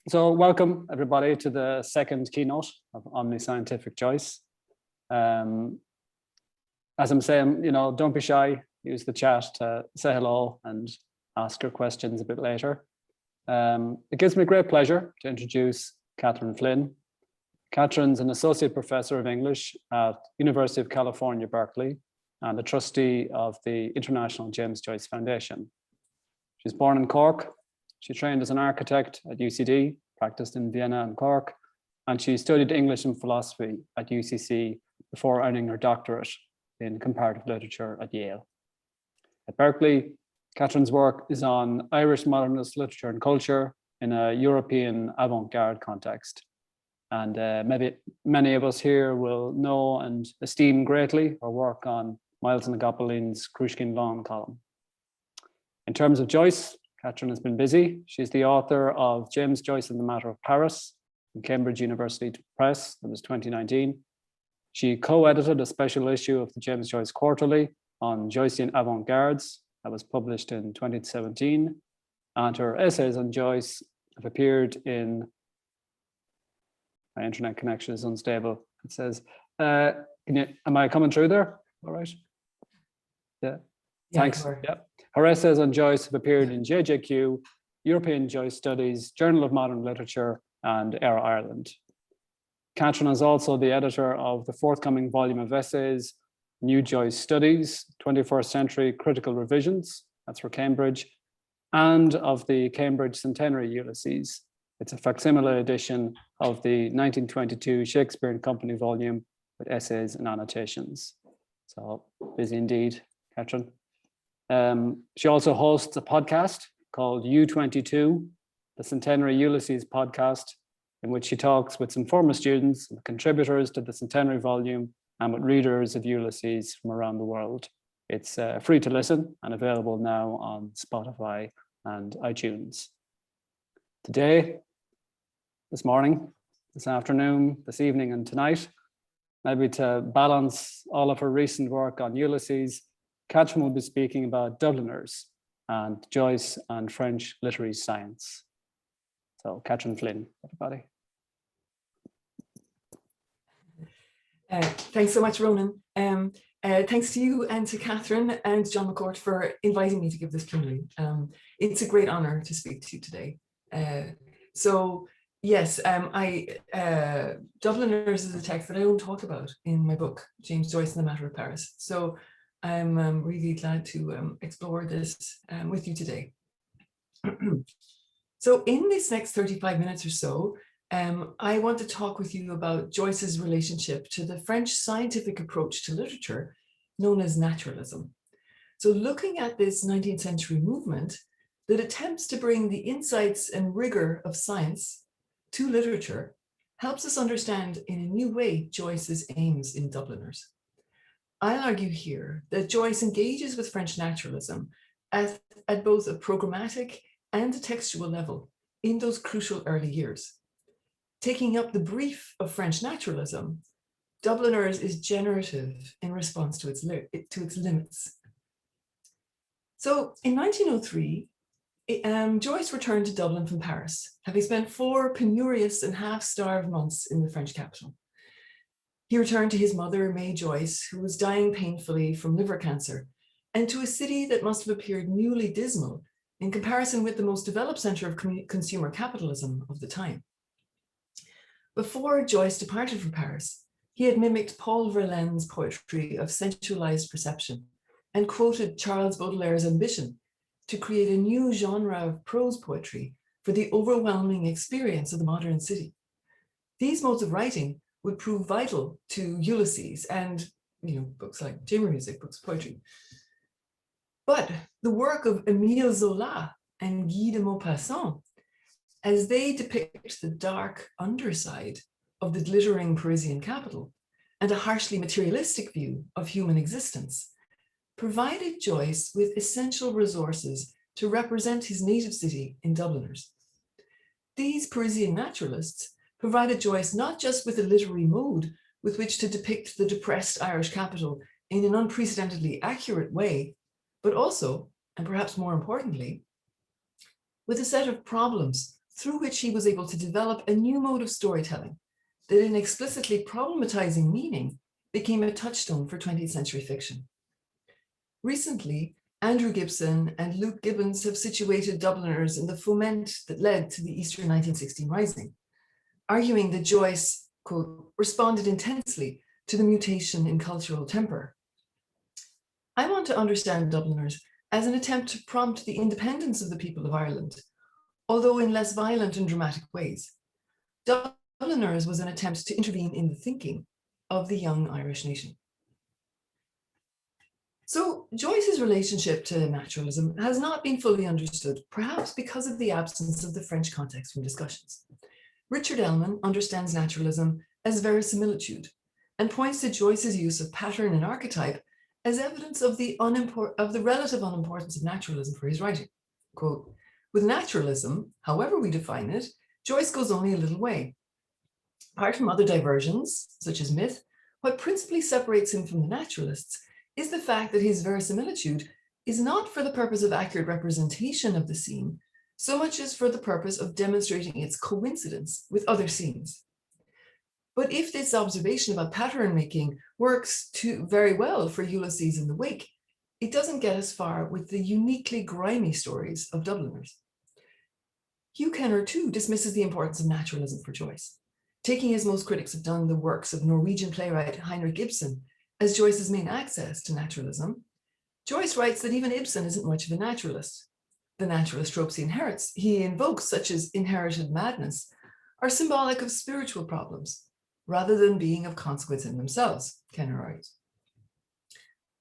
So welcome everybody to the second keynote of Omniscientific Joyce. As I'm saying, don't be shy, use the chat to say hello and ask your questions a bit later. It gives me great pleasure to introduce Catherine Flynn. Catherine's an associate professor of English at University of California, Berkeley, and a trustee of the International James Joyce Foundation. She's born in Cork. She trained as an architect at UCD, practiced in Vienna and Cork, and she studied English and philosophy at UCC before earning her doctorate in comparative literature at Yale. At Berkeley, Catherine's work is on Irish modernist literature and culture in a European avant-garde context. And maybe many of us here will know and esteem greatly her work on Miles Nagopolin's Crushkin Lawn column. In terms of Joyce, Catherine has been busy. She's the author of James Joyce and the Matter of Paris in Cambridge University Press, that was 2019. She co-edited a special issue of the James Joyce Quarterly on Joycean avant-gardes that was published in 2017. And her essays on Joyce have appeared in, my internet connection is unstable. It says, am I coming through there? All right. Yeah. Thanks. Yeah. Her essays on Joyce have appeared in JJQ, European Joyce Studies, Journal of Modern Literature, and Era Ireland. Catherine is also the editor of the forthcoming volume of essays, New Joyce Studies, 21st Century Critical Revisions, that's for Cambridge, and of the Cambridge Centenary Ulysses. It's a facsimile edition of the 1922 Shakespeare and Company volume with essays and annotations. So busy indeed, Catherine. She also hosts a podcast called U22, the Centenary Ulysses podcast, in which she talks with some former students and contributors to the Centenary volume and with readers of Ulysses from around the world. It's free to listen and available now on Spotify and iTunes. Today, this morning, this afternoon, this evening, and tonight, maybe to balance all of her recent work on Ulysses, Catherine will be speaking about Dubliners and Joyce and French literary science. So Catherine Flynn, everybody. Thanks so much, Ronan. Thanks to you and to Catherine and John McCourt for inviting me to give this plenary. It's a great honor to speak to you today. Yes, Dubliners is a text that I don't talk about in my book, James Joyce and the Matter of Paris. So I'm really glad to explore this with you today. So in this next 35 minutes or so, I want to talk with you about Joyce's relationship to the French scientific approach to literature known as naturalism. So looking at this 19th century movement that attempts to bring the insights and rigor of science to literature helps us understand in a new way Joyce's aims in Dubliners. I'll argue here that Joyce engages with French naturalism at both a programmatic and a textual level in those crucial early years. Taking up the brief of French naturalism, Dubliners is generative in response to its limits. So in 1903, Joyce returned to Dublin from Paris, having spent 4 penurious and half-starved months in the French capital. He returned to his mother, May Joyce, who was dying painfully from liver cancer, and to a city that must have appeared newly dismal in comparison with the most developed center of consumer capitalism of the time. Before Joyce departed for Paris, he had mimicked Paul Verlaine's poetry of sensualized perception and quoted Charles Baudelaire's ambition to create a new genre of prose poetry for the overwhelming experience of the modern city. These modes of writing would prove vital to Ulysses and books like chamber music, books of poetry. But the work of Émile Zola and Guy de Maupassant, as they depict the dark underside of the glittering Parisian capital and a harshly materialistic view of human existence, provided Joyce with essential resources to represent his native city in Dubliners. These Parisian naturalists provided Joyce not just with a literary mode with which to depict the depressed Irish capital in an unprecedentedly accurate way, but also, and perhaps more importantly, with a set of problems through which he was able to develop a new mode of storytelling that, in explicitly problematizing meaning, became a touchstone for 20th century fiction. Recently, Andrew Gibson and Luke Gibbons have situated Dubliners in the foment that led to the Easter 1916 Rising, arguing that Joyce, quote, responded intensely to the mutation in cultural temper. I want to understand Dubliners as an attempt to prompt the independence of the people of Ireland, although in less violent and dramatic ways. Dubliners was an attempt to intervene in the thinking of the young Irish nation. So Joyce's relationship to naturalism has not been fully understood, perhaps because of the absence of the French context from discussions. Richard Ellman understands naturalism as verisimilitude and points to Joyce's use of pattern and archetype as evidence of the relative unimportance of naturalism for his writing. Quote, with naturalism, however we define it, Joyce goes only a little way. Apart from other diversions, such as myth, what principally separates him from the naturalists is the fact that his verisimilitude is not for the purpose of accurate representation of the scene, so much as for the purpose of demonstrating its coincidence with other scenes. But if this observation about pattern making works very well for Ulysses and the Wake, it doesn't get as far with the uniquely grimy stories of Dubliners. Hugh Kenner too dismisses the importance of naturalism for Joyce. Taking, as most critics have done, the works of Norwegian playwright Heinrich Ibsen as Joyce's main access to naturalism, Joyce writes that even Ibsen isn't much of a naturalist. The naturalist tropes he invokes, such as inherited madness, are symbolic of spiritual problems, rather than being of consequence in themselves, Kenner argues.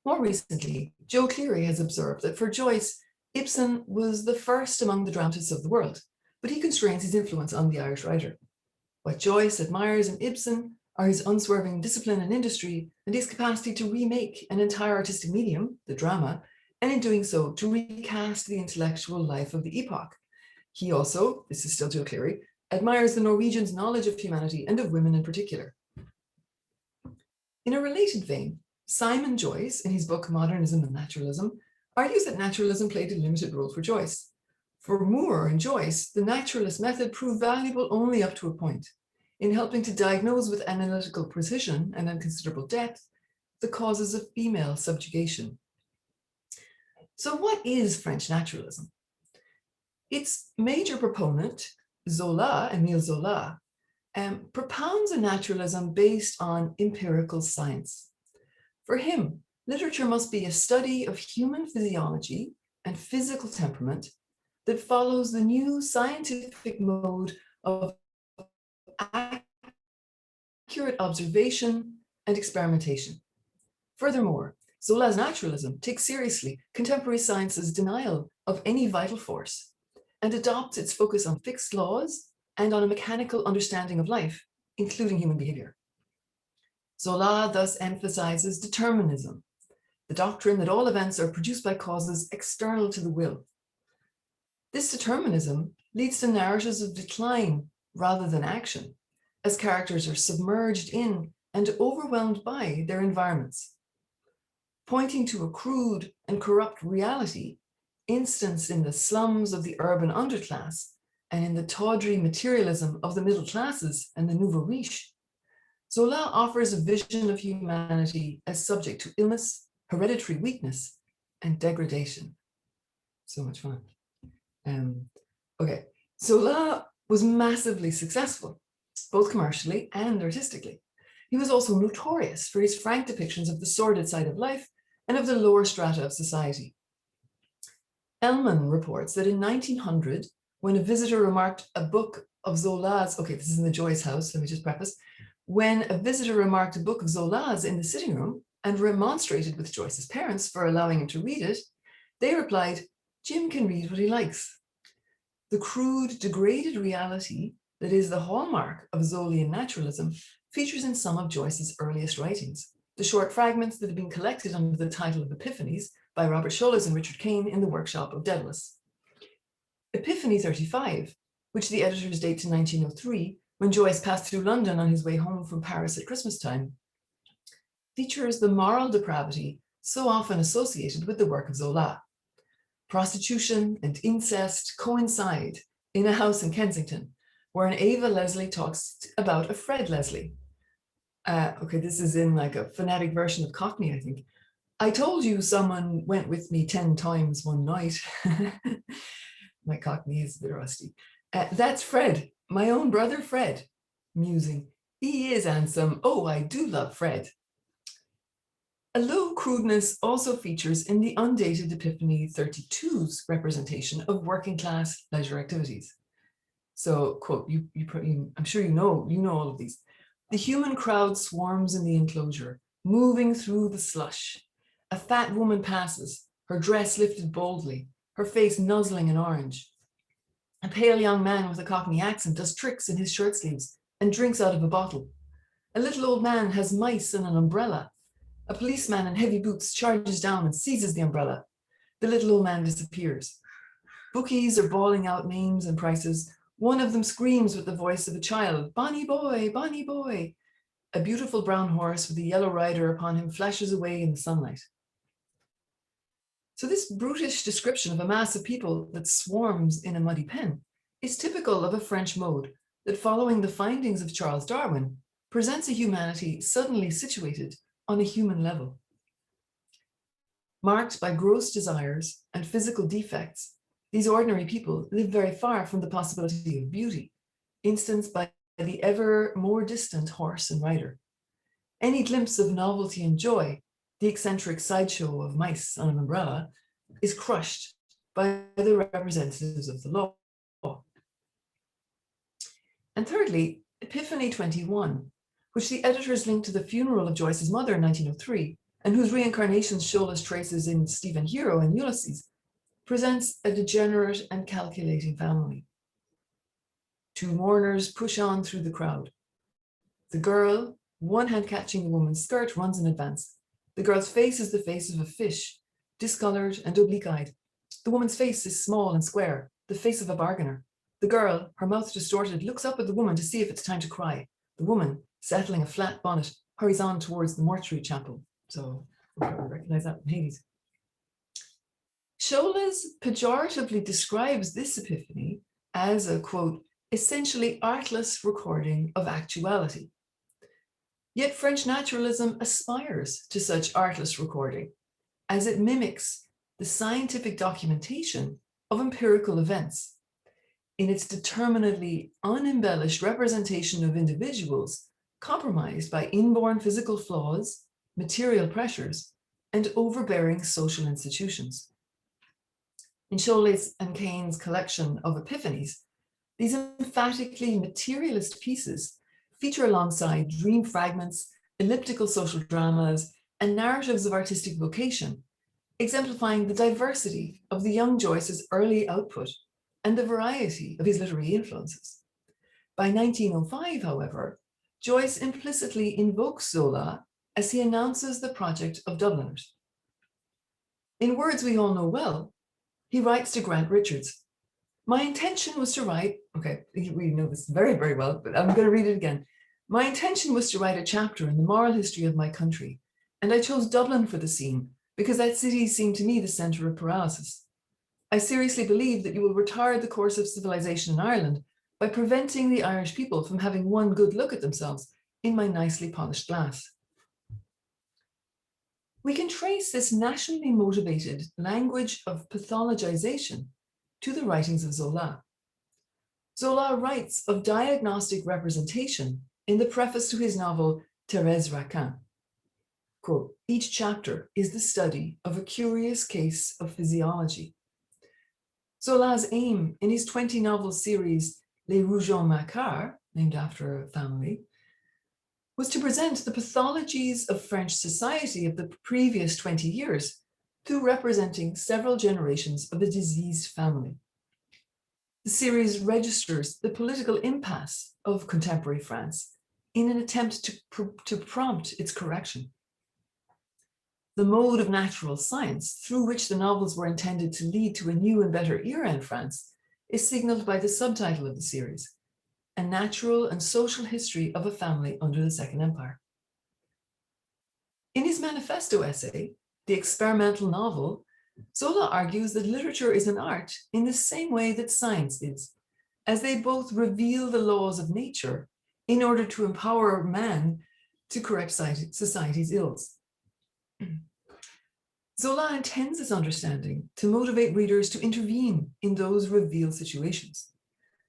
More recently, Joe Cleary has observed that for Joyce, Ibsen was the first among the dramatists of the world, but he constrains his influence on the Irish writer. What Joyce admires in Ibsen are his unswerving discipline and industry and his capacity to remake an entire artistic medium, the drama, and in doing so, to recast the intellectual life of the epoch. He also, this is still Joe Cleary, admires the Norwegians' knowledge of humanity and of women in particular. In a related vein, Simon Joyce, in his book Modernism and Naturalism, argues that naturalism played a limited role for Joyce. For Moore and Joyce, the naturalist method proved valuable only up to a point, in helping to diagnose with analytical precision and in considerable depth the causes of female subjugation. So what is French naturalism? Its major proponent, Émile Zola, propounds a naturalism based on empirical science. For him, literature must be a study of human physiology and physical temperament that follows the new scientific mode of accurate observation and experimentation. Furthermore, Zola's naturalism takes seriously contemporary science's denial of any vital force and adopts its focus on fixed laws and on a mechanical understanding of life, including human behavior. Zola thus emphasizes determinism, the doctrine that all events are produced by causes external to the will. This determinism leads to narratives of decline rather than action, as characters are submerged in and overwhelmed by their environments. Pointing to a crude and corrupt reality instanced in the slums of the urban underclass and in the tawdry materialism of the middle classes and the nouveau riche, Zola offers a vision of humanity as subject to illness, hereditary weakness, and degradation. So much fun. Zola was massively successful, both commercially and artistically. He was also notorious for his frank depictions of the sordid side of life and of the lower strata of society. Ellman reports that in 1900, when a visitor remarked a book of Zola's, this is in the Joyce house, let me just preface, when a visitor remarked a book of Zola's in the sitting room and remonstrated with Joyce's parents for allowing him to read it, they replied, "Jim can read what he likes." The crude, degraded reality that is the hallmark of Zolian naturalism features in some of Joyce's earliest writings, the short fragments that have been collected under the title of Epiphanies by Robert Scholes and Richard Kane in the workshop of Daedalus. Epiphany 35, which the editors date to 1903, when Joyce passed through London on his way home from Paris at Christmas time, features the moral depravity so often associated with the work of Zola. Prostitution and incest coincide in a house in Kensington, where an Ava Leslie talks about a Fred Leslie. Okay, this is in like a phonetic version of Cockney, I think. I told you someone went with me 10 times one night. My Cockney is a bit rusty. That's Fred, my own brother Fred, musing. He is handsome. Oh, I do love Fred. A low crudeness also features in the undated Epiphany 32's representation of working class leisure activities. So, quote, I'm sure you know all of these. The human crowd swarms in the enclosure, moving through the slush. A fat woman passes, her dress lifted boldly, her face nuzzling in orange. A pale young man with a Cockney accent does tricks in his shirt sleeves and drinks out of a bottle. A little old man has mice and an umbrella. A policeman in heavy boots charges down and seizes the umbrella. The little old man disappears. Bookies are bawling out names and prices. One of them screams with the voice of a child, "Bonny boy, bonny boy." A beautiful brown horse with a yellow rider upon him flashes away in the sunlight. So this brutish description of a mass of people that swarms in a muddy pen is typical of a French mode that, following the findings of Charles Darwin, presents a humanity suddenly situated on a human level. Marked by gross desires and physical defects, these ordinary people live very far from the possibility of beauty, instanced by the ever more distant horse and rider. Any glimpse of novelty and joy, the eccentric sideshow of mice on an umbrella, is crushed by the representatives of the law. And thirdly, Epiphany 21, which the editors linked to the funeral of Joyce's mother in 1903, and whose reincarnations show us traces in Stephen Hero and Ulysses, presents a degenerate and calculating family. Two mourners push on through the crowd. The girl, one hand catching the woman's skirt, runs in advance. The girl's face is the face of a fish, discolored and oblique-eyed. The woman's face is small and square, the face of a bargainer. The girl, her mouth distorted, looks up at the woman to see if it's time to cry. The woman, settling a flat bonnet, hurries on towards the mortuary chapel. So we'll probably recognize that from Hades. Scholes pejoratively describes this epiphany as a, quote, essentially artless recording of actuality. Yet French naturalism aspires to such artless recording, as it mimics the scientific documentation of empirical events in its determinedly unembellished representation of individuals compromised by inborn physical flaws, material pressures, and overbearing social institutions. In Scholes and Kane's collection of epiphanies, these emphatically materialist pieces feature alongside dream fragments, elliptical social dramas, and narratives of artistic vocation, exemplifying the diversity of the young Joyce's early output and the variety of his literary influences. By 1905, however, Joyce implicitly invokes Zola as he announces the project of Dubliners. In words we all know well, he writes to Grant Richards, "My intention was to write," okay, we know this very, very well, but I'm going to read it again. "My intention was to write a chapter in the moral history of my country, and I chose Dublin for the scene because that city seemed to me the center of paralysis. I seriously believe that you will retard the course of civilization in Ireland by preventing the Irish people from having one good look at themselves in my nicely polished glass." We can trace this nationally motivated language of pathologization to the writings of Zola. Zola writes of diagnostic representation in the preface to his novel Thérèse Raquin. Quote, "Each chapter is the study of a curious case of physiology." Zola's aim in his 20-novel series Les Rougon Macquart, named after a family, was to present the pathologies of French society of the previous 20 years through representing several generations of a diseased family. The series registers the political impasse of contemporary France in an attempt to prompt its correction. The mode of natural science through which the novels were intended to lead to a new and better era in France is signaled by the subtitle of the series, A Natural and Social History of a Family Under the Second Empire. In his manifesto essay, The Experimental Novel, Zola argues that literature is an art in the same way that science is, as they both reveal the laws of nature in order to empower man to correct society's ills. Zola intends this understanding to motivate readers to intervene in those revealed situations.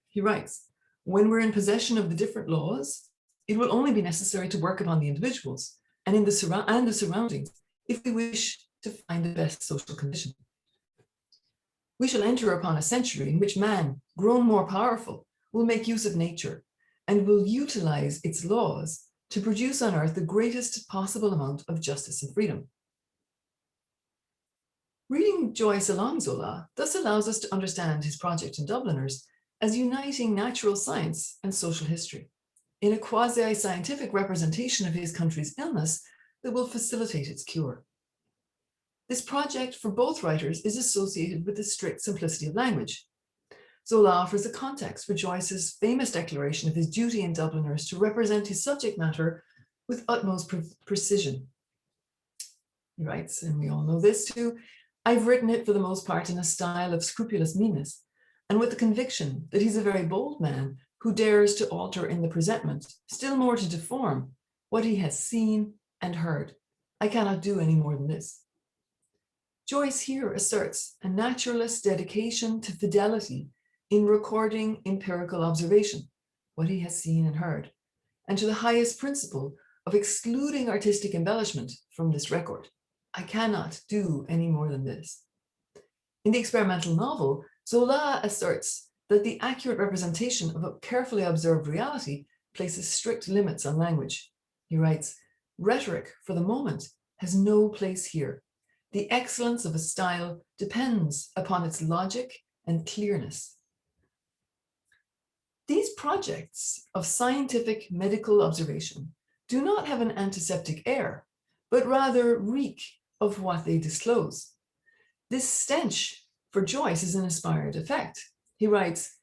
He writes, when we're in possession of the different laws, it will only be necessary to work upon the individuals and the surroundings if we wish to find the best social condition. We shall enter upon a century in which man, grown more powerful, will make use of nature and will utilize its laws to produce on earth the greatest possible amount of justice and freedom. Reading Joyce along Zola thus allows us to understand his project in Dubliners as uniting natural science and social history in a quasi-scientific representation of his country's illness that will facilitate its cure. This project for both writers is associated with the strict simplicity of language. Zola offers a context for Joyce's famous declaration of his duty in Dubliners to represent his subject matter with utmost precision. He writes, and we all know this too, I've written it for the most part in a style of scrupulous meanness, and with the conviction that he's a very bold man who dares to alter in the presentment, still more to deform, what he has seen and heard. I cannot do any more than this. Joyce here asserts a naturalist's dedication to fidelity in recording empirical observation, what he has seen and heard, and to the highest principle of excluding artistic embellishment from this record. I cannot do any more than this. In the experimental novel, Zola asserts that the accurate representation of a carefully observed reality places strict limits on language. He writes, rhetoric, for the moment, has no place here. The excellence of a style depends upon its logic and clearness. These projects of scientific medical observation do not have an antiseptic air, but rather reek of what they disclose. This stench for Joyce is an inspired effect. He writes,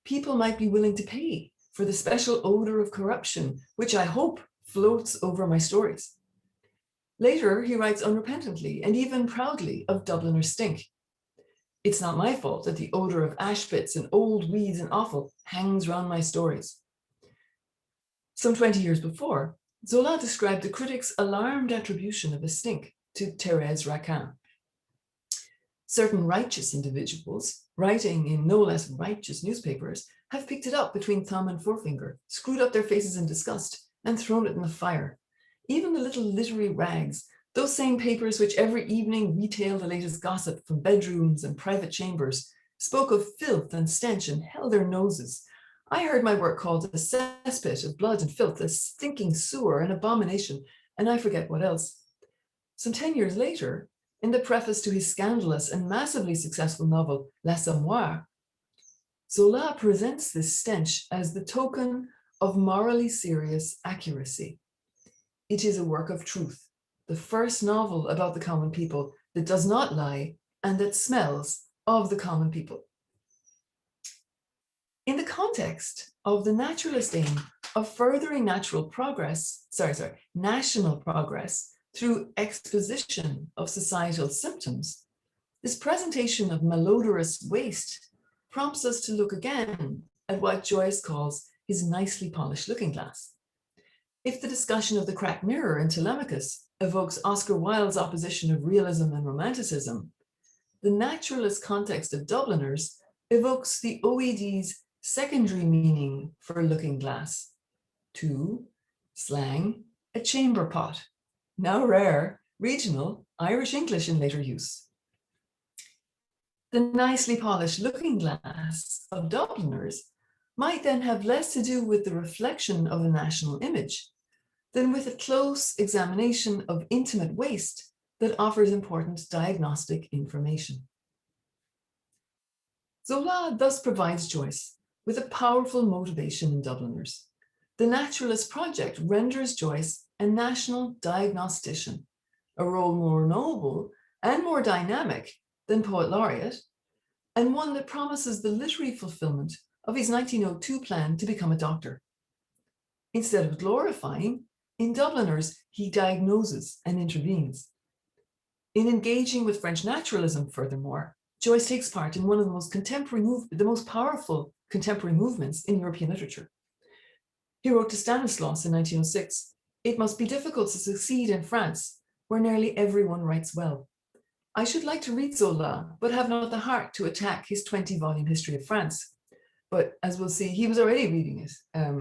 people might be willing to pay for the special odor of corruption, which I hope floats over my stories. Later, he writes unrepentantly and even proudly of Dubliner stink. It's not my fault that the odor of ash pits and old weeds and offal hangs round my stories. Some 20 years before, Zola described the critic's alarmed attribution of a stink to Thérèse Raquin. Certain righteous individuals, writing in no less righteous newspapers, have picked it up between thumb and forefinger, screwed up their faces in disgust, and thrown it in the fire. Even the little literary rags, those same papers which every evening retail the latest gossip from bedrooms and private chambers, spoke of filth and stench and held their noses. I heard my work called a cesspit of blood and filth, a stinking sewer, an abomination, and I forget what else. Some 10 years later, in the preface to his scandalous and massively successful novel, L'Assommoir, Zola presents this stench as the token of morally serious accuracy. It is a work of truth, the first novel about the common people that does not lie and that smells of the common people. In the context of the naturalist aim of furthering national progress through exposition of societal symptoms, this presentation of malodorous waste prompts us to look again at what Joyce calls his nicely polished looking glass. If the discussion of the cracked mirror in Telemachus evokes Oscar Wilde's opposition of realism and romanticism, the naturalist context of Dubliners evokes the OED's secondary meaning for looking glass, to slang, a chamber pot, now rare, regional, Irish English in later use. The nicely polished looking glass of Dubliners might then have less to do with the reflection of a national image than with a close examination of intimate waste that offers important diagnostic information. Zola thus provides Joyce with a powerful motivation in Dubliners. The Naturalist Project renders Joyce a national diagnostician, a role more noble and more dynamic than Poet Laureate, and one that promises the literary fulfillment of his 1902 plan to become a doctor. Instead of glorifying, in Dubliners, he diagnoses and intervenes. In engaging with French naturalism, furthermore, Joyce takes part in one of the most contemporary the most powerful contemporary movements in European literature. He wrote to Stanislaus in 1906, "It must be difficult to succeed in France, where nearly everyone writes well. I should like to read Zola, but have not the heart to attack his 20-volume history of France." But as we'll see, he was already reading it. I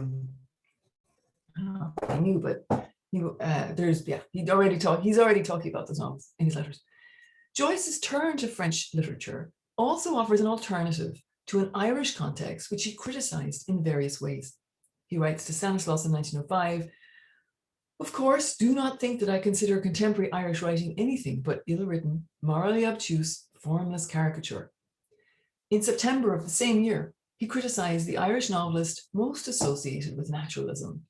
knew, but he's already talking about those novels in his letters. Joyce's turn to French literature also offers an alternative to an Irish context, which he criticized in various ways. He writes to Stanislaus in 1905, "Of course, do not think that I consider contemporary Irish writing anything but ill-written, morally obtuse, formless caricature." In September of the same year, he criticized the Irish novelist most associated with naturalism.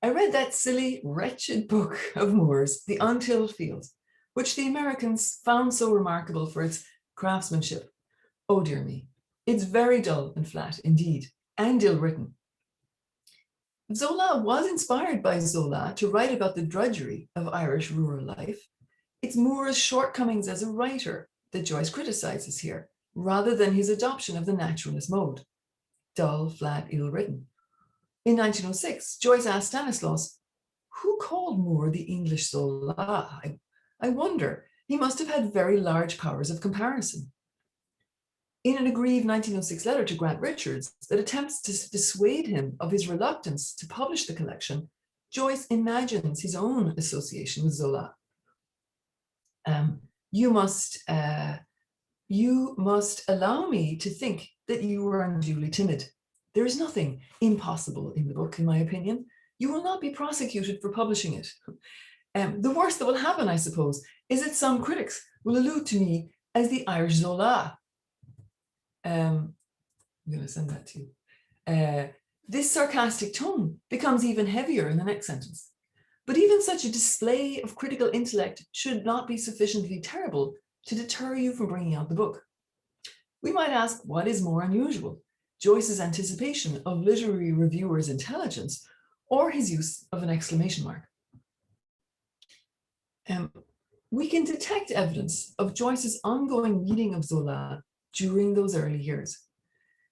"I read that silly, wretched book of Moore's, The Untilled Fields, which the Americans found so remarkable for its craftsmanship. Oh dear me, it's very dull and flat indeed, and ill-written." Zola was inspired by Zola to write about the drudgery of Irish rural life. It's Moore's shortcomings as a writer that Joyce criticizes here, rather than his adoption of the naturalist mode. Dull, flat, ill-written. In 1906, Joyce asked Stanislaus, "Who called Moore the English Zola? I wonder, he must have had very large powers of comparison." In an aggrieved 1906 letter to Grant Richards that attempts to dissuade him of his reluctance to publish the collection, Joyce imagines his own association with Zola. You must allow me to think that you were unduly timid. There is nothing impossible in the book, in my opinion. You will not be prosecuted for publishing it. The worst that will happen, I suppose, is that some critics will allude to me as the Irish Zola. I'm going to send that to you. This sarcastic tone becomes even heavier in the next sentence. But even such a display of critical intellect should not be sufficiently terrible to deter you from bringing out the book. We might ask, what is more unusual? Joyce's anticipation of literary reviewers' intelligence, or his use of an exclamation mark? We can detect evidence of Joyce's ongoing reading of Zola during those early years.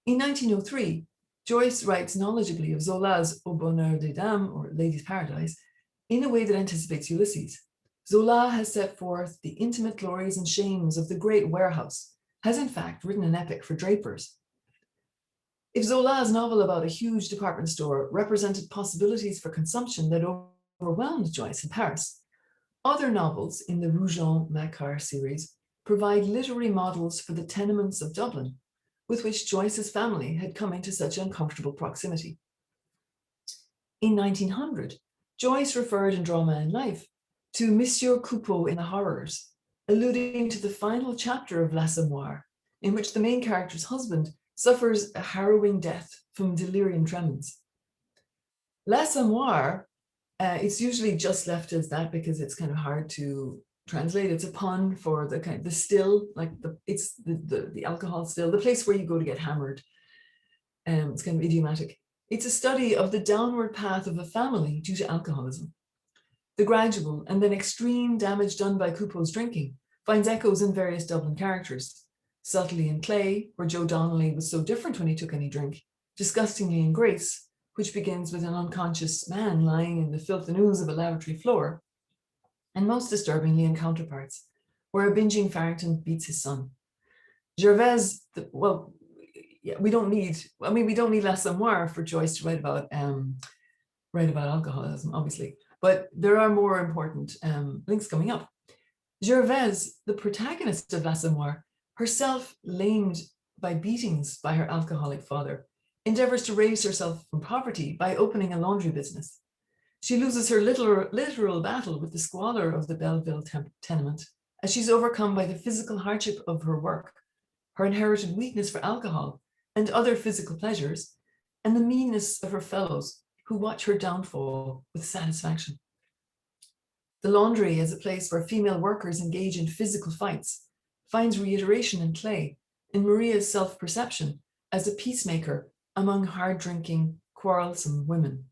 In 1903, Joyce writes knowledgeably of Zola's Au Bonheur des Dames, or Lady's Paradise, in a way that anticipates Ulysses. Zola has set forth the intimate glories and shames of the great warehouse, has in fact written an epic for drapers. If Zola's novel about a huge department store represented possibilities for consumption that overwhelmed Joyce in Paris, other novels in the Rougon-Macquart series provide literary models for the tenements of Dublin, with which Joyce's family had come into such uncomfortable proximity. In 1900, Joyce referred in Drama and Life to Monsieur Coupeau in The Horrors, alluding to the final chapter of L'Assommoir, in which the main character's husband suffers a harrowing death from delirium tremens. L'Assommoir, it's usually just left as that because it's kind of hard to translate. It's a pun for the kind of the still, like it's the alcohol still, the place where you go to get hammered. It's kind of idiomatic. It's a study of the downward path of a family due to alcoholism. The gradual and then extreme damage done by Coupeau's drinking finds echoes in various Dublin characters. Subtly in Clay, where Joe Donnelly was so different when he took any drink. Disgustingly in Grace, which begins with an unconscious man lying in the filth and ooze of a lavatory floor. And most disturbingly in Counterparts, where a binging Farrington beats his son. Gervais, we don't need L'Assommoir for Joyce to write about alcoholism, obviously, but there are more important links coming up. Gervais, the protagonist of L'Assommoir, herself lamed by beatings by her alcoholic father, endeavors to raise herself from poverty by opening a laundry business. She loses her literal battle with the squalor of the Belleville tenement as she's overcome by the physical hardship of her work, her inherited weakness for alcohol and other physical pleasures, and the meanness of her fellows who watch her downfall with satisfaction. The laundry as a place where female workers engage in physical fights finds reiteration in Clay, in Maria's self-perception as a peacemaker among hard-drinking, quarrelsome women.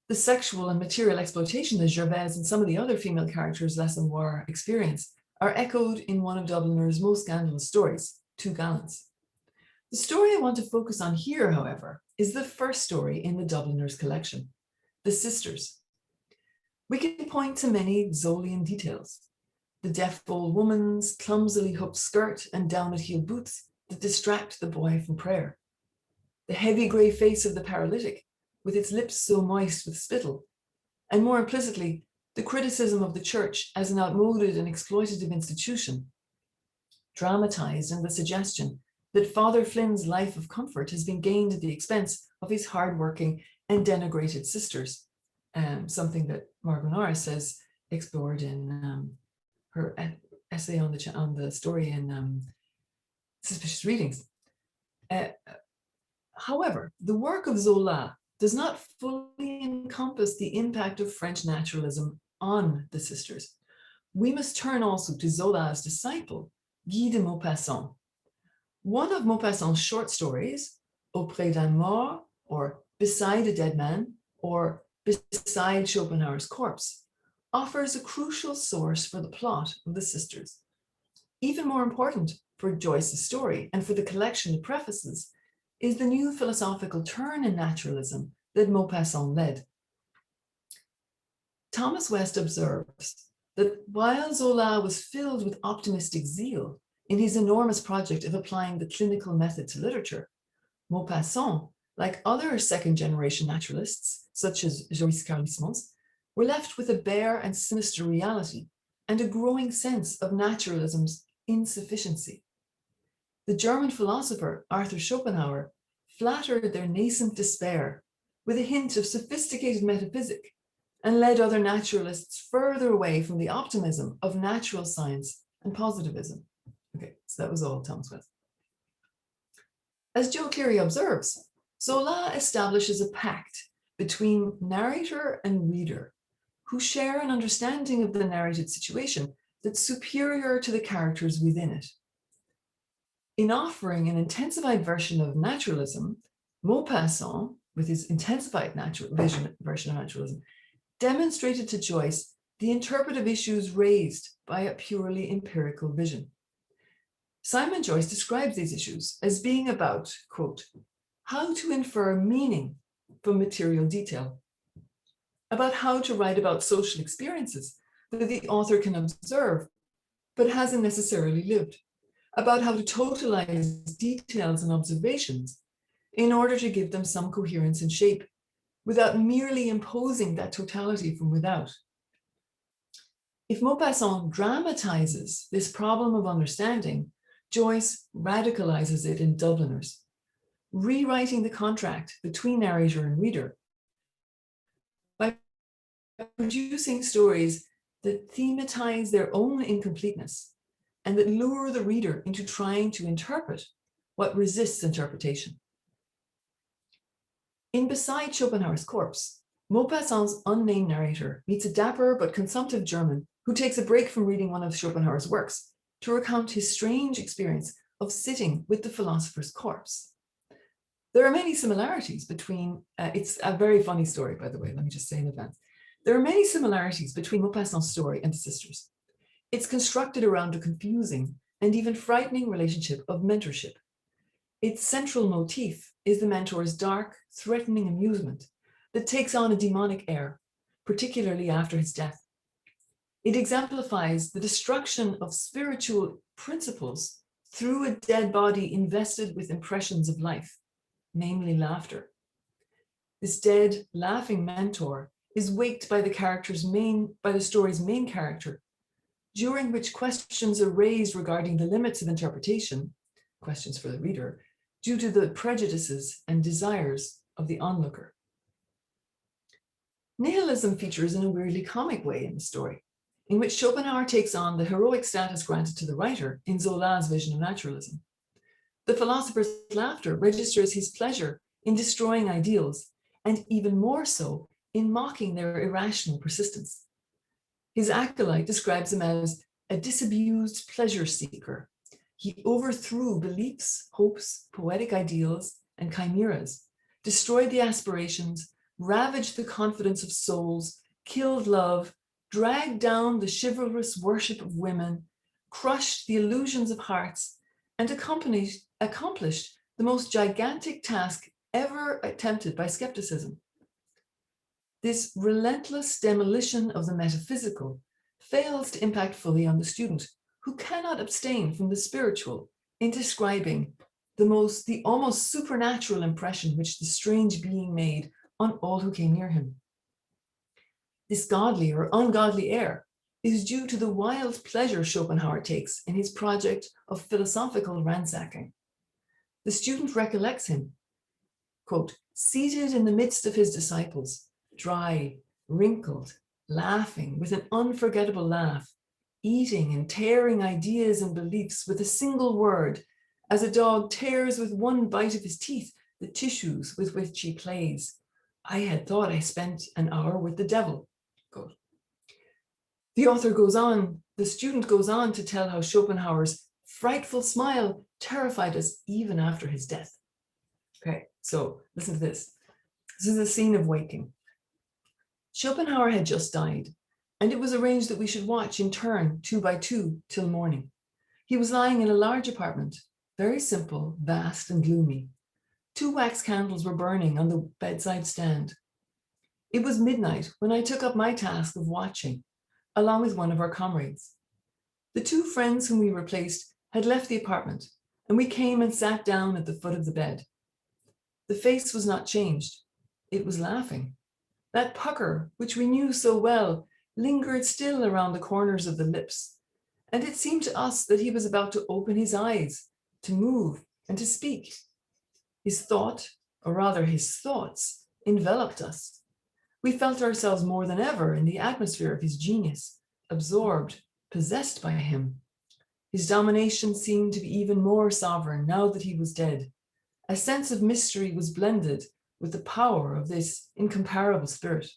The sexual and material exploitation that Gervais and some of the other female characters L'Assommoir experience are echoed in one of Dubliner's most scandalous stories, Two Gallants. The story I want to focus on here, however, is the first story in the Dubliners collection, The Sisters. We can point to many Zolian details. The deaf old woman's clumsily hooked skirt and down-at-heel boots that distract the boy from prayer. The heavy grey face of the paralytic, with its lips so moist with spittle, and more implicitly, the criticism of the church as an outmoded and exploitative institution, dramatized in the suggestion that Father Flynn's life of comfort has been gained at the expense of his hardworking and denigrated sisters, something that Margaret Norris has explored in her essay on the story in Suspicious Readings. However, the work of Zola does not fully encompass the impact of French naturalism on the sisters. We must turn also to Zola's disciple, Guy de Maupassant. One of Maupassant's short stories, Auprès d'un mort, or Beside a Dead Man, or Beside Schopenhauer's Corpse, offers a crucial source for the plot of the sisters. Even more important for Joyce's story and for the collection it prefaces is the new philosophical turn in naturalism that Maupassant led. Thomas West observes that while Zola was filled with optimistic zeal in his enormous project of applying the clinical method to literature, Maupassant, like other second-generation naturalists, such as Joyce were left with a bare and sinister reality and a growing sense of naturalism's insufficiency. The German philosopher Arthur Schopenhauer flattered their nascent despair with a hint of sophisticated metaphysic and led other naturalists further away from the optimism of natural science and positivism. Okay, so that was all Thomas West. As Joe Cleary observes, Zola establishes a pact between narrator and reader who share an understanding of the narrated situation that's superior to the characters within it. In offering an intensified version of naturalism, Maupassant, with his intensified version of naturalism, demonstrated to Joyce the interpretive issues raised by a purely empirical vision. Simon Joyce describes these issues as being about, quote, how to infer meaning from material detail, about how to write about social experiences that the author can observe but hasn't necessarily lived, about how to totalize details and observations in order to give them some coherence and shape without merely imposing that totality from without. If Maupassant dramatizes this problem of understanding, Joyce radicalizes it in Dubliners, rewriting the contract between narrator and reader by producing stories that thematize their own incompleteness and that lure the reader into trying to interpret what resists interpretation. In Beside Schopenhauer's Corpse, Maupassant's unnamed narrator meets a dapper but consumptive German who takes a break from reading one of Schopenhauer's works to recount his strange experience of sitting with the philosopher's corpse. There are many similarities between, it's a very funny story, by the way, let me just say in advance. There are many similarities between Maupassant's story and the sisters. It's constructed around a confusing and even frightening relationship of mentorship. Its central motif is the mentor's dark, threatening amusement that takes on a demonic air, particularly after his death. It exemplifies the destruction of spiritual principles through a dead body invested with impressions of life, namely laughter. This dead, laughing mentor is waked by the story's main character, during which questions are raised regarding the limits of interpretation, questions for the reader, due to the prejudices and desires of the onlooker. Nihilism features in a weirdly comic way in the story, in which Schopenhauer takes on the heroic status granted to the writer in Zola's vision of naturalism. The philosopher's laughter registers his pleasure in destroying ideals, and even more so in mocking their irrational persistence. His acolyte describes him as a disabused pleasure seeker. He overthrew beliefs, hopes, poetic ideals, and chimeras, destroyed the aspirations, ravaged the confidence of souls, killed love, dragged down the chivalrous worship of women, crushed the illusions of hearts, and accomplished the most gigantic task ever attempted by skepticism. This relentless demolition of the metaphysical fails to impact fully on the student, who cannot abstain from the spiritual in describing the almost supernatural impression which the strange being made on all who came near him. This godly or ungodly air is due to the wild pleasure Schopenhauer takes in his project of philosophical ransacking. The student recollects him, quote, seated in the midst of his disciples, dry, wrinkled, laughing with an unforgettable laugh, eating and tearing ideas and beliefs with a single word, as a dog tears with one bite of his teeth the tissues with which he plays. I had thought I spent an hour with the devil. Quote. The author goes on, the student goes on to tell how Schopenhauer's frightful smile terrified us even after his death. Okay, so listen to this. This is a scene of waking. Schopenhauer had just died, and it was arranged that we should watch in turn, 2 by 2, till morning. He was lying in a large apartment, very simple, vast, and gloomy. 2 wax candles were burning on the bedside stand. It was midnight when I took up my task of watching, along with one of our comrades. The 2 friends whom we replaced had left the apartment, and we came and sat down at the foot of the bed. The face was not changed. It was laughing. That pucker, which we knew so well, lingered still around the corners of the lips, and it seemed to us that he was about to open his eyes, to move, and to speak. His thought, or rather his thoughts, enveloped us. We felt ourselves more than ever in the atmosphere of his genius, absorbed, possessed by him. His domination seemed to be even more sovereign now that he was dead. A sense of mystery was blended with the power of this incomparable spirit.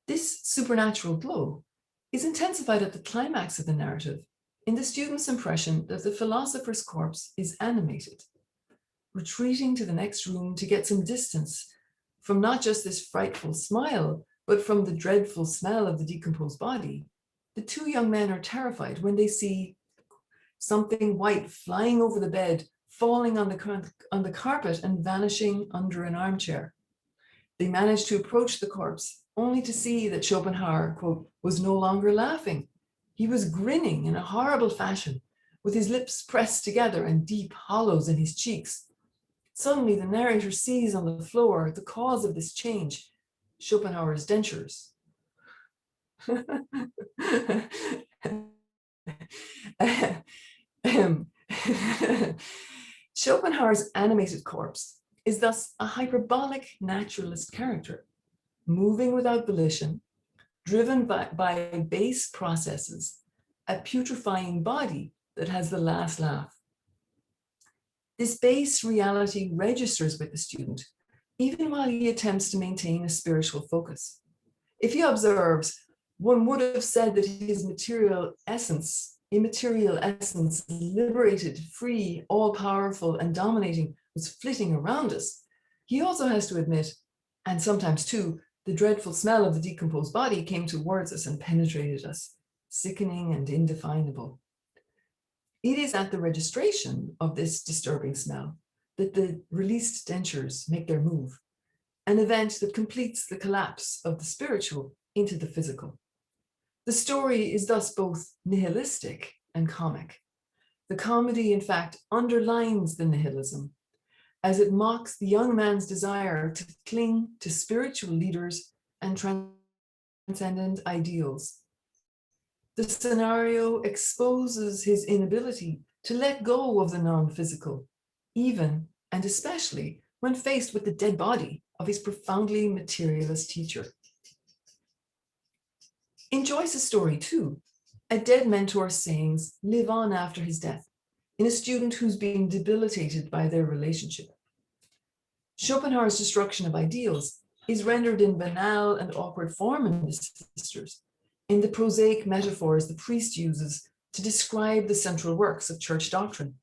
This supernatural glow is intensified at the climax of the narrative in the student's impression that the philosopher's corpse is animated, retreating to the next room to get some distance from not just this frightful smile, but from the dreadful smell of the decomposed body. The 2 young men are terrified when they see something white flying over the bed, falling on the carpet and vanishing under an armchair. They manage to approach the corpse, only to see that Schopenhauer, quote, was no longer laughing. He was grinning in a horrible fashion, with his lips pressed together and deep hollows in his cheeks. Suddenly, the narrator sees on the floor the cause of this change, Schopenhauer's dentures. Schopenhauer's animated corpse is thus a hyperbolic naturalist character, moving without volition, driven by base processes, a putrefying body that has the last laugh. This base reality registers with the student, even while he attempts to maintain a spiritual focus. If he observes, one would have said that his immaterial essence, liberated, free, all-powerful, and dominating, was flitting around us. He also has to admit, and sometimes too, the dreadful smell of the decomposed body came towards us and penetrated us, sickening and indefinable. It is at the registration of this disturbing smell that the released dentures make their move, an event that completes the collapse of the spiritual into the physical. The story is thus both nihilistic and comic. The comedy, in fact, underlines the nihilism, as it mocks the young man's desire to cling to spiritual leaders and transcendent ideals. The scenario exposes his inability to let go of the non-physical, even and especially when faced with the dead body of his profoundly materialist teacher. In Joyce's story, too, a dead mentor's sayings live on after his death in a student who's being debilitated by their relationship. Schopenhauer's destruction of ideals is rendered in banal and awkward form in the Sisters, in the prosaic metaphors the priest uses to describe the central works of church doctrine.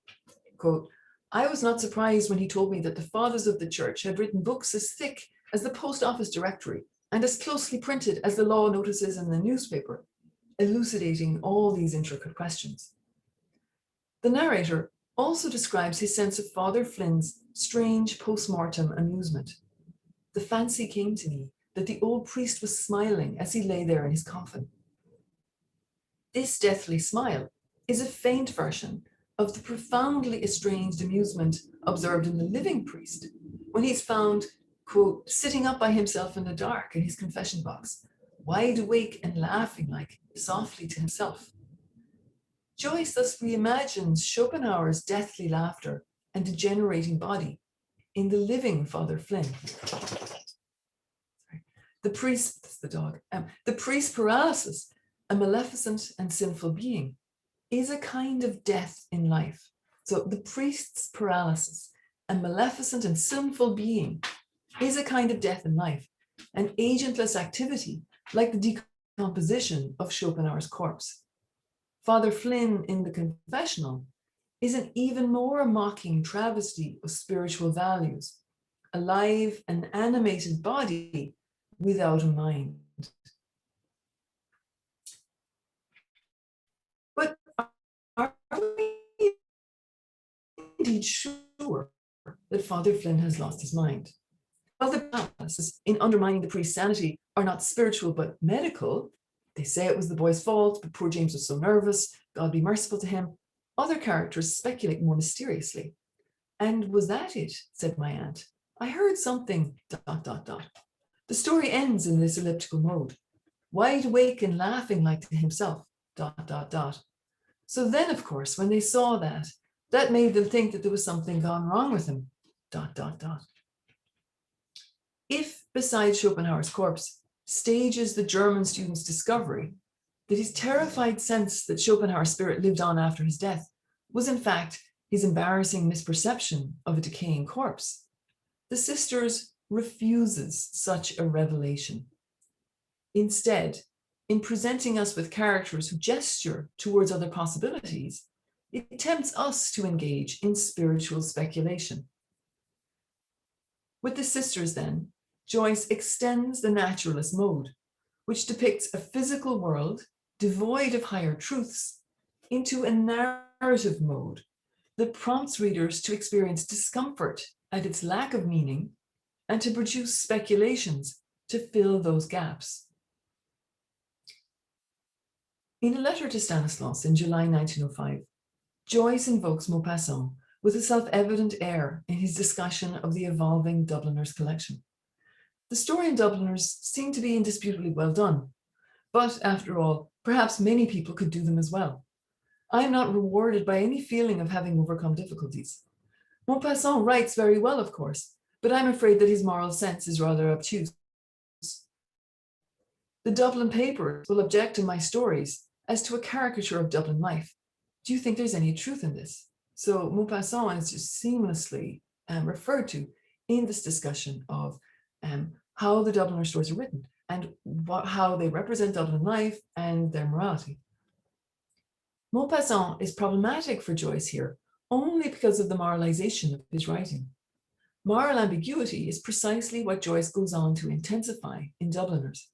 Quote, I was not surprised when he told me that the fathers of the church had written books as thick as the post office directory and as closely printed as the law notices in the newspaper, elucidating all these intricate questions. The narrator, also describes his sense of Father Flynn's strange post-mortem amusement. The fancy came to me that the old priest was smiling as he lay there in his coffin. This deathly smile is a faint version of the profoundly estranged amusement observed in the living priest when he's found, quote, sitting up by himself in the dark in his confession box, wide awake and laughing like softly to himself. Joyce thus reimagines Schopenhauer's deathly laughter and degenerating body in the living Father Flynn. The priest, that's the dog, the priest's paralysis, a maleficent and sinful being, is a kind of death in life. So the priest's paralysis, a maleficent and sinful being, is a kind of death in life, an agentless activity like the decomposition of Schopenhauer's corpse. Father Flynn in the confessional is an even more mocking travesty of spiritual values, a live and animated body without a mind. But are we indeed sure that Father Flynn has lost his mind? While the processes in undermining the priest's sanity are not spiritual but medical, they say it was the boy's fault, but poor James was so nervous, God be merciful to him. Other characters speculate more mysteriously. And was that it? Said my aunt. I heard something, ... The story ends in this elliptical mode, wide awake and laughing like to himself, ... So then, of course, when they saw that, that made them think that there was something gone wrong with him, ... If, besides Schopenhauer's corpse, stages the German student's discovery that his terrified sense that Schopenhauer's spirit lived on after his death was in fact his embarrassing misperception of a decaying corpse, the Sisters refuses such a revelation. Instead, in presenting us with characters who gesture towards other possibilities, it tempts us to engage in spiritual speculation. With the Sisters, then, Joyce extends the naturalist mode, which depicts a physical world devoid of higher truths, into a narrative mode that prompts readers to experience discomfort at its lack of meaning and to produce speculations to fill those gaps. In a letter to Stanislaus in July 1905, Joyce invokes Maupassant with a self-evident air in his discussion of the evolving Dubliners collection. The story in Dubliners seem to be indisputably well done, but after all, perhaps many people could do them as well. I am not rewarded by any feeling of having overcome difficulties. Maupassant writes very well, of course, but I'm afraid that his moral sense is rather obtuse. The Dublin papers will object to my stories as to a caricature of Dublin life. Do you think there's any truth in this? So Maupassant is just seamlessly referred to in this discussion of how the Dubliner stories are written and how they represent Dublin life and their morality. Maupassant is problematic for Joyce here only because of the moralization of his writing. Moral ambiguity is precisely what Joyce goes on to intensify in Dubliners.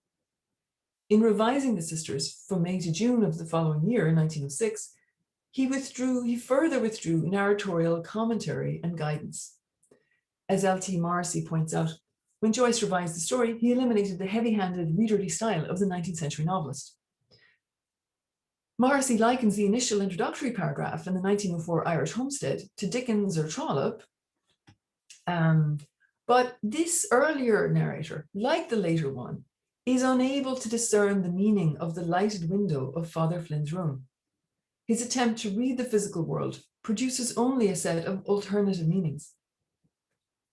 In revising the Sisters from May to June of the following year, in 1906, he further withdrew narratorial commentary and guidance. As L.T. Morrissey points out, when Joyce revised the story, he eliminated the heavy-handed, readerly style of the 19th century novelist. Morrissey likens the initial introductory paragraph in the 1904 Irish Homestead to Dickens or Trollope, but this earlier narrator, like the later one, is unable to discern the meaning of the lighted window of Father Flynn's room. His attempt to read the physical world produces only a set of alternative meanings.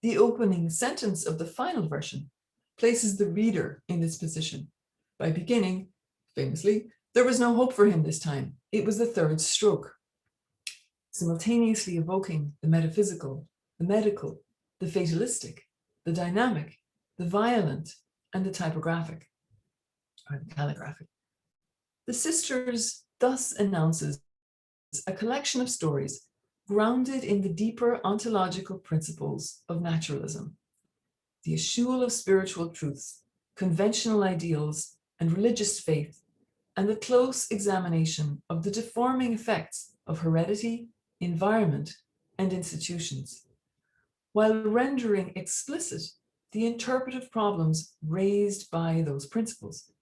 The opening sentence of the final version places the reader in this position by beginning, famously, there was no hope for him this time. It was the third stroke, simultaneously evoking the metaphysical, the medical, the fatalistic, the dynamic, the violent, and the typographic, or the calligraphic. The Sisters thus announces a collection of stories grounded in the deeper ontological principles of naturalism, the eschewal of spiritual truths, conventional ideals, and religious faith, and the close examination of the deforming effects of heredity, environment, and institutions, while rendering explicit the interpretive problems raised by those principles.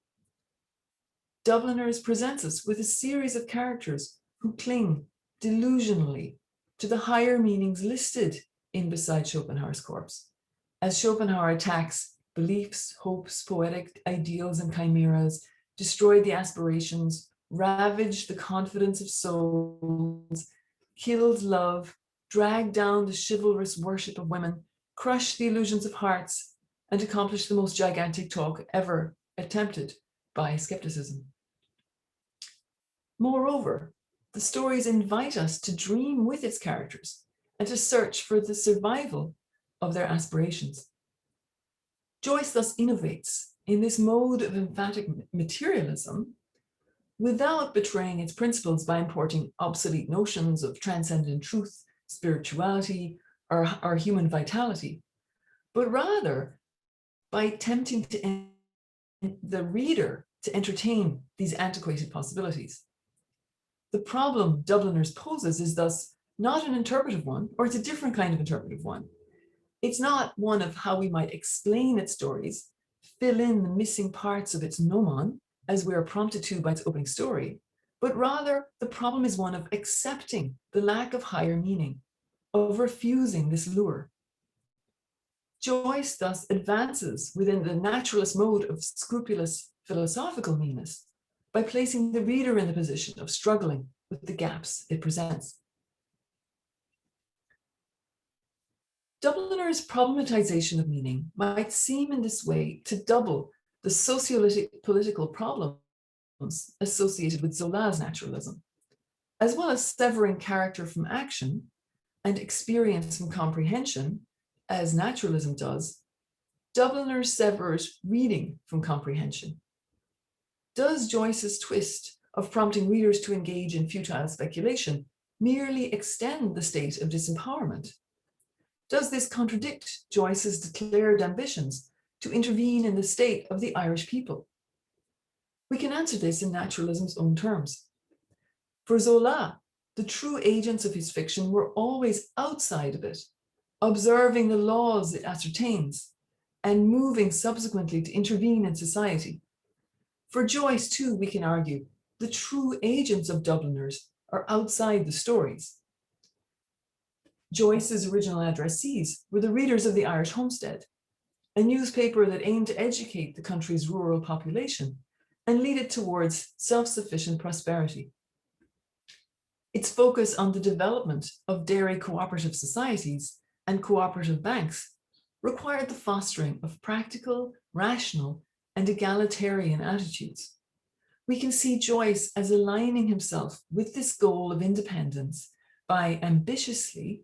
Dubliners presents us with a series of characters who cling delusionally to the higher meanings listed in Beside Schopenhauer's Corpse, as Schopenhauer attacks beliefs, hopes, poetic ideals, and chimeras, destroyed the aspirations, ravaged the confidence of souls, killed love, dragged down the chivalrous worship of women, crushed the illusions of hearts, and accomplished the most gigantic talk ever attempted by skepticism. Moreover, the stories invite us to dream with its characters and to search for the survival of their aspirations. Joyce thus innovates in this mode of emphatic materialism without betraying its principles by importing obsolete notions of transcendent truth, spirituality, or human vitality, but rather by tempting the reader to entertain these antiquated possibilities. The problem Dubliners poses is thus not an interpretive one, or it's a different kind of interpretive one. It's not one of how we might explain its stories, fill in the missing parts of its gnomon, as we are prompted to by its opening story, but rather the problem is one of accepting the lack of higher meaning, of refusing this lure. Joyce thus advances within the naturalist mode of scrupulous philosophical meanness by placing the reader in the position of struggling with the gaps it presents. Dubliner's problematization of meaning might seem in this way to double the socio-political problems associated with Zola's naturalism, as well as severing character from action and experience from comprehension, as naturalism does. Dubliner severs reading from comprehension. Does Joyce's twist of prompting readers to engage in futile speculation merely extend the state of disempowerment? Does this contradict Joyce's declared ambitions to intervene in the state of the Irish people? We can answer this in naturalism's own terms. For Zola, the true agents of his fiction were always outside of it, observing the laws it ascertains, and moving subsequently to intervene in society. For Joyce, too, we can argue, the true agents of Dubliners are outside the stories. Joyce's original addressees were the readers of the Irish Homestead, a newspaper that aimed to educate the country's rural population and lead it towards self-sufficient prosperity. Its focus on the development of dairy cooperative societies and cooperative banks required the fostering of practical, rational, and egalitarian attitudes. We can see Joyce as aligning himself with this goal of independence by ambitiously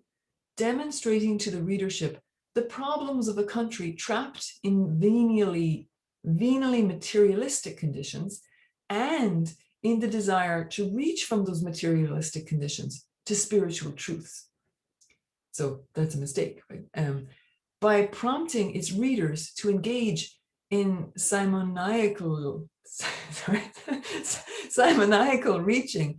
demonstrating to the readership the problems of a country trapped in venally materialistic conditions, and in the desire to reach from those materialistic conditions to spiritual truths. So that's a mistake, right? By prompting its readers to engage in simoniacal reaching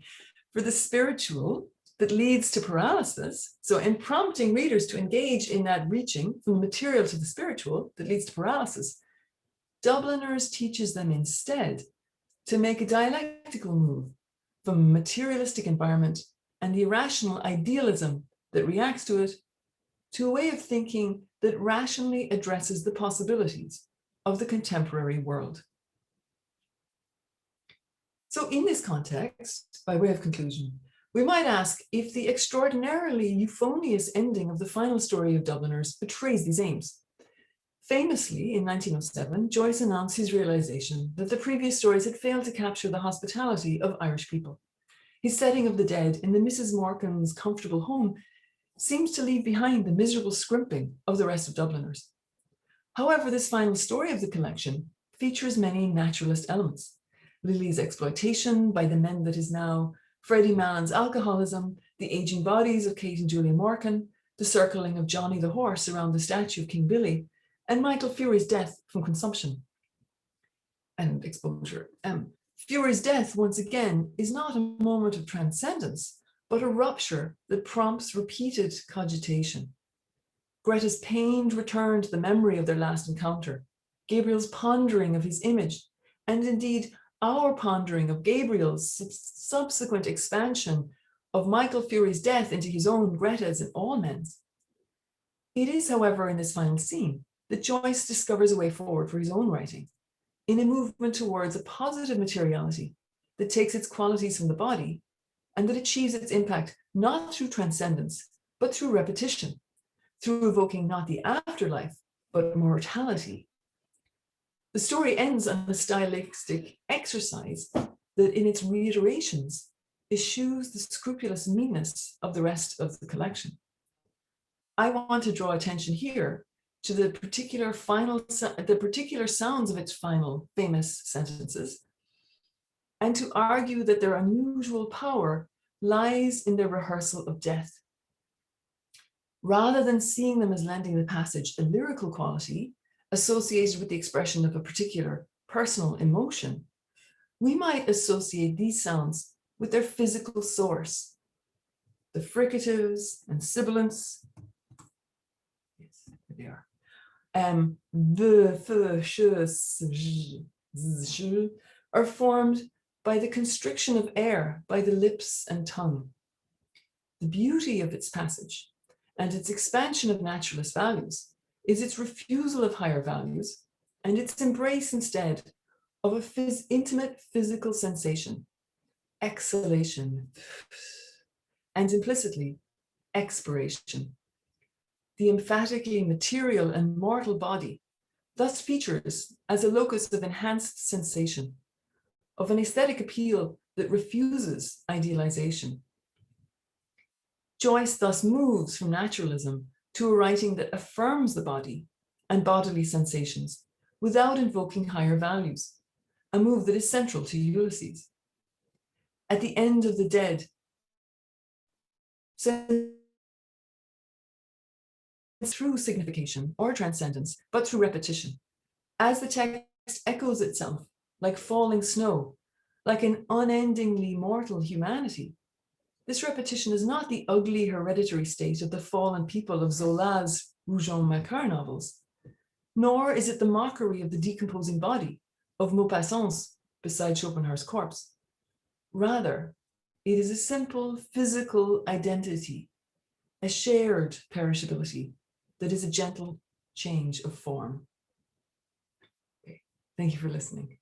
for the spiritual that leads to paralysis. So in prompting readers to engage in that reaching from the material to the spiritual that leads to paralysis, Dubliners teaches them instead to make a dialectical move from a materialistic environment and the irrational idealism that reacts to it to a way of thinking that rationally addresses the possibilities of the contemporary world. So in this context, by way of conclusion, we might ask if the extraordinarily euphonious ending of the final story of Dubliners betrays these aims. Famously, in 1907, Joyce announced his realization that the previous stories had failed to capture the hospitality of Irish people. His setting of the dead in the Mrs. Morcan's comfortable home seems to leave behind the miserable scrimping of the rest of Dubliners. However, this final story of the collection features many naturalist elements. Lily's exploitation by the men that is now, Freddie Mallon's alcoholism, the aging bodies of Kate and Julia Morcan, the circling of Johnny the horse around the statue of King Billy, and Michael Fury's death from consumption and exposure. Fury's death, once again, is not a moment of transcendence, but a rupture that prompts repeated cogitation. Greta's pained return to the memory of their last encounter, Gabriel's pondering of his image, and indeed our pondering of Gabriel's subsequent expansion of Michael Fury's death into his own, Greta's, and all men's. It is, however, in this final scene that Joyce discovers a way forward for his own writing, in a movement towards a positive materiality that takes its qualities from the body and that achieves its impact not through transcendence, but through repetition, through evoking not the afterlife, but mortality. The story ends on a stylistic exercise that in its reiterations eschews the scrupulous meanness of the rest of the collection. I want to draw attention here to the particular sounds of its final famous sentences, and to argue that their unusual power lies in their rehearsal of death. Rather than seeing them as lending the passage a lyrical quality associated with the expression of a particular personal emotion, we might associate these sounds with their physical source. The fricatives and sibilants, yes, there they are. The, f, sh, s, j, z, sh, are formed by the constriction of air by the lips and tongue. The beauty of its passage and its expansion of naturalist values is its refusal of higher values and its embrace instead of a intimate physical sensation, exhalation, and implicitly expiration. The emphatically material and mortal body thus features as a locus of enhanced sensation, of an aesthetic appeal that refuses idealization. Joyce thus moves from naturalism to a writing that affirms the body and bodily sensations without invoking higher values, a move that is central to Ulysses. At the end of the dead, through signification or transcendence, but through repetition. As the text echoes itself, like falling snow, like an unendingly mortal humanity, this repetition is not the ugly hereditary state of the fallen people of Zola's Rougon Macquart novels, nor is it the mockery of the decomposing body of Maupassant's Beside Schopenhauer's Corpse. Rather, it is a simple physical identity, a shared perishability that is a gentle change of form. Okay. Thank you for listening.